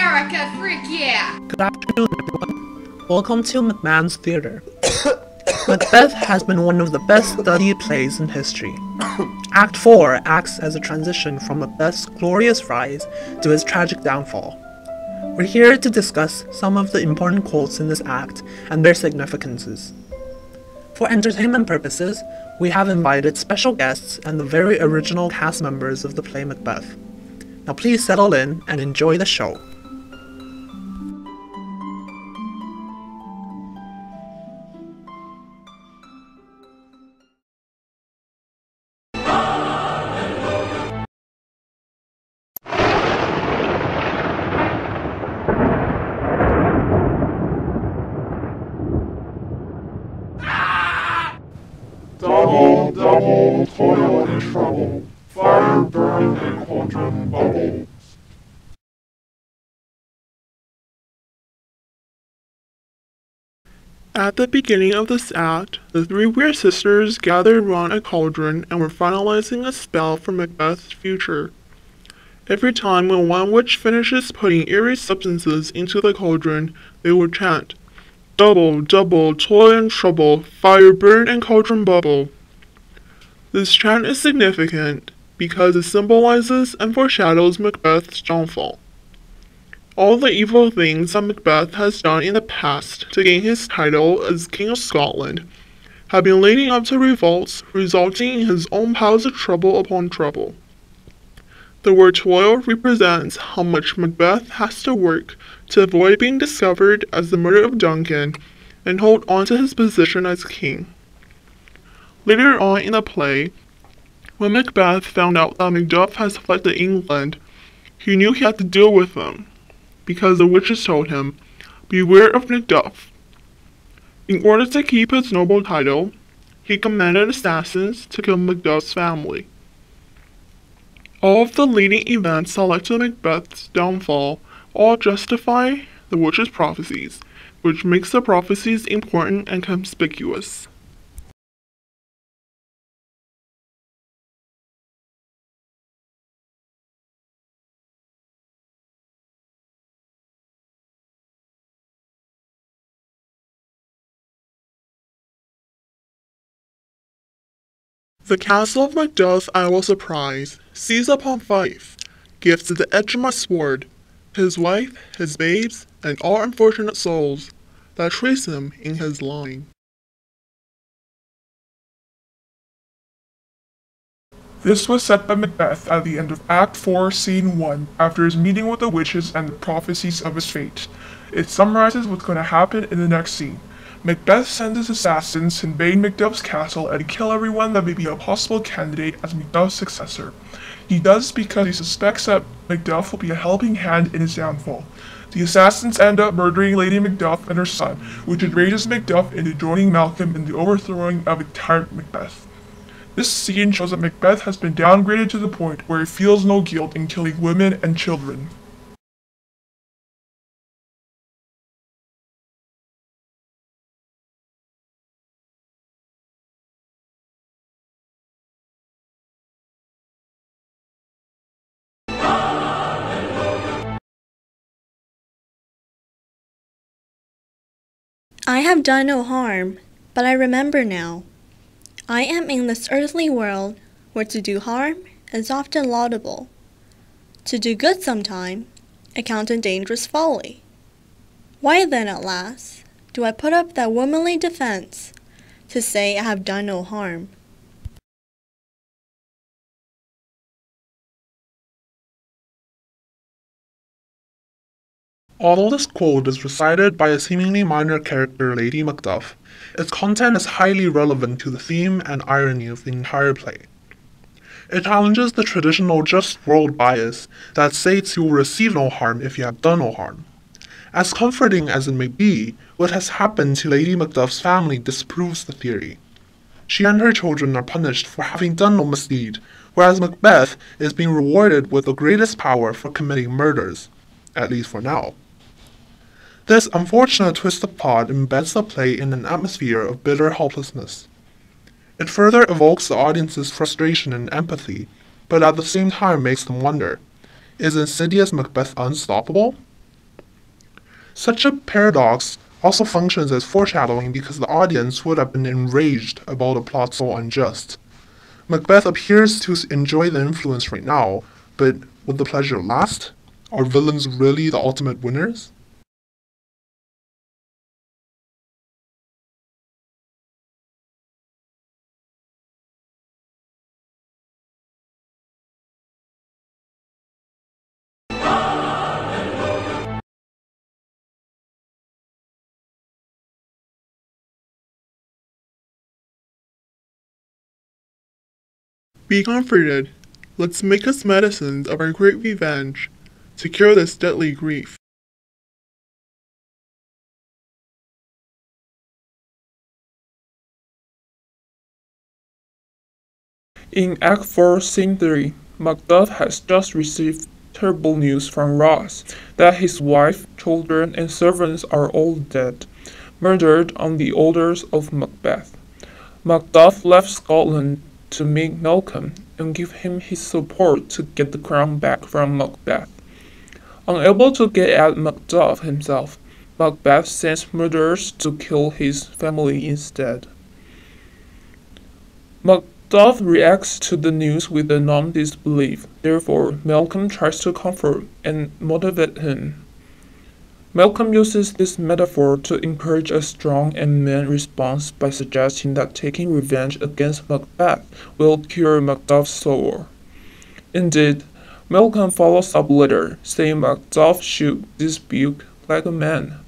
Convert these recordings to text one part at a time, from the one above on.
America, frick yeah! Good afternoon, everyone. Welcome to McMahon's Theatre. Macbeth has been one of the best studied plays in history. Act IV acts as a transition from Macbeth's glorious rise to his tragic downfall. We're here to discuss some of the important quotes in this act and their significances. For entertainment purposes, we have invited special guests and the very original cast members of the play Macbeth. Now please settle in and enjoy the show. Double, double, toil and trouble, fire burn and cauldron bubble. At the beginning of this act, the three weird sisters gathered round a cauldron and were finalizing a spell for Macbeth's future. Every time when one witch finishes putting eerie substances into the cauldron, they would chant, "Double, double, toil and trouble, fire burn and cauldron bubble." This chant is significant because it symbolizes and foreshadows Macbeth's downfall. All the evil things that Macbeth has done in the past to gain his title as King of Scotland have been leading up to revolts, resulting in his own piles of trouble upon trouble. The word toil represents how much Macbeth has to work to avoid being discovered as the murderer of Duncan and hold on to his position as king. Later on in the play, when Macbeth found out that Macduff has fled to England, he knew he had to deal with them, because the witches told him, "Beware of Macduff." In order to keep his noble title, he commanded assassins to kill Macduff's family. All of the leading events that led to Macbeth's downfall all justify the witches' prophecies, which makes the prophecies important and conspicuous. The castle of Macduff I will surprise, seize upon Fife, gives to the edge of my sword, his wife, his babes, and all unfortunate souls that trace him in his line. This was said by Macbeth at the end of Act IV, Scene 1, after his meeting with the witches and the prophecies of his fate. It summarizes what's going to happen in the next scene. Macbeth sends his assassins to invade Macduff's castle and kill everyone that may be a possible candidate as Macduff's successor. He does because he suspects that Macduff will be a helping hand in his downfall. The assassins end up murdering Lady Macduff and her son, which enrages Macduff into joining Malcolm in the overthrowing of a tyrant Macbeth. This scene shows that Macbeth has been downgraded to the point where he feels no guilt in killing women and children. I have done no harm, but I remember now. I am in this earthly world where to do harm is often laudable. To do good sometime, accounted dangerous folly. Why then, at last, do I put up that womanly defense to say I have done no harm? Although this quote is recited by a seemingly minor character, Lady Macduff, its content is highly relevant to the theme and irony of the entire play. It challenges the traditional just world bias that states you will receive no harm if you have done no harm. As comforting as it may be, what has happened to Lady Macduff's family disproves the theory. She and her children are punished for having done no misdeed, whereas Macbeth is being rewarded with the greatest power for committing murders, at least for now. This unfortunate twist of plot embeds the play in an atmosphere of bitter helplessness. It further evokes the audience's frustration and empathy, but at the same time makes them wonder, is insidious Macbeth unstoppable? Such a paradox also functions as foreshadowing because the audience would have been enraged about a plot so unjust. Macbeth appears to enjoy the influence right now, but would the pleasure last? Are villains really the ultimate winners? Be comforted. Let's make us medicines of our great revenge to cure this deadly grief. In Act 4, Scene 3, Macbeth has just received terrible news from Ross that his wife, children, and servants are all dead, murdered on the orders of Macbeth. Macduff left Scotland to meet Malcolm and give him his support to get the crown back from Macbeth. Unable to get at Macduff himself, Macbeth sends murderers to kill his family instead. Macduff reacts to the news with a numb disbelief. Therefore, Malcolm tries to comfort and motivate him. Malcolm uses this metaphor to encourage a strong and manly response by suggesting that taking revenge against Macbeth will cure Macduff's sore. Indeed, Malcolm follows up later, saying Macduff should dispute like a man.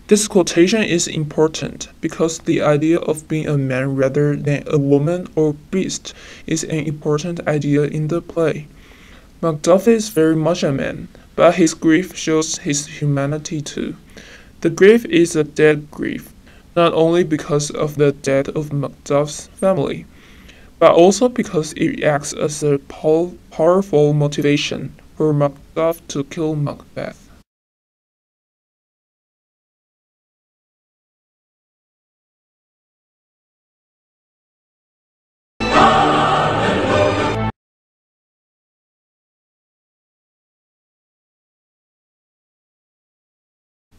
This quotation is important because the idea of being a man rather than a woman or beast is an important idea in the play. Macduff is very much a man, but his grief shows his humanity too. The grief is a dead grief, not only because of the death of Macduff's family, but also because it acts as a powerful motivation for Macduff to kill Macbeth.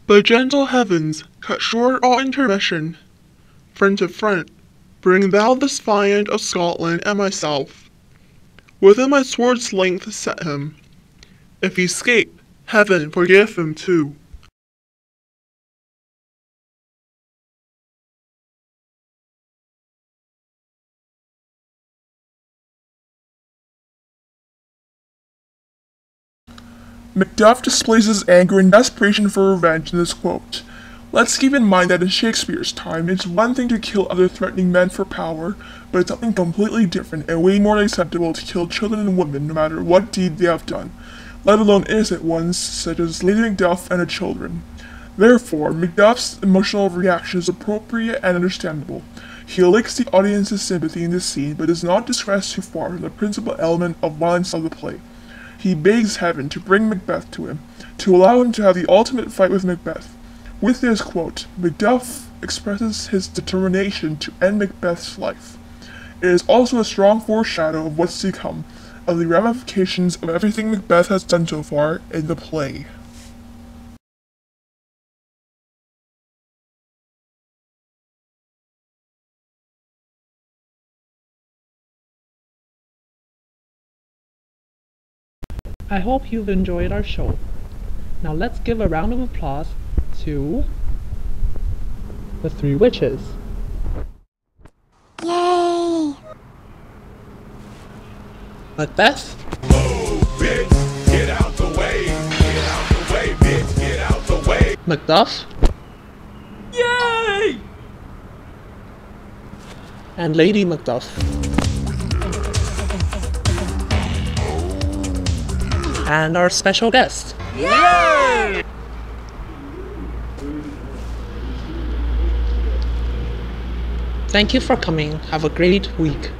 But gentle heavens, cut short all intermission. Friend to friend, bring thou this valiant of Scotland and myself. Within my sword's length set him. If he escape, heaven forgive him too. Macduff displays his anger and desperation for revenge in this quote. Let's keep in mind that in Shakespeare's time, it's one thing to kill other threatening men for power, but it's something completely different and way more acceptable to kill children and women no matter what deed they have done, let alone innocent ones such as Lady Macduff and her children. Therefore, Macduff's emotional reaction is appropriate and understandable. He elicits the audience's sympathy in this scene, but does not digress too far from the principal element of violence of the play. He begs heaven to bring Macbeth to him, to allow him to have the ultimate fight with Macbeth. With this quote, Macduff expresses his determination to end Macbeth's life. It is also a strong foreshadow of what's to come, of the ramifications of everything Macbeth has done so far in the play. I hope you've enjoyed our show. Now let's give a round of applause to the three witches. Yay! Macbeth, Whoa, bitch, get out the way. Get out the way, bitch, get out the way. Macduff, Yay! and Lady Macduff. And our special guest. Yay! Thank you for coming. Have a great week.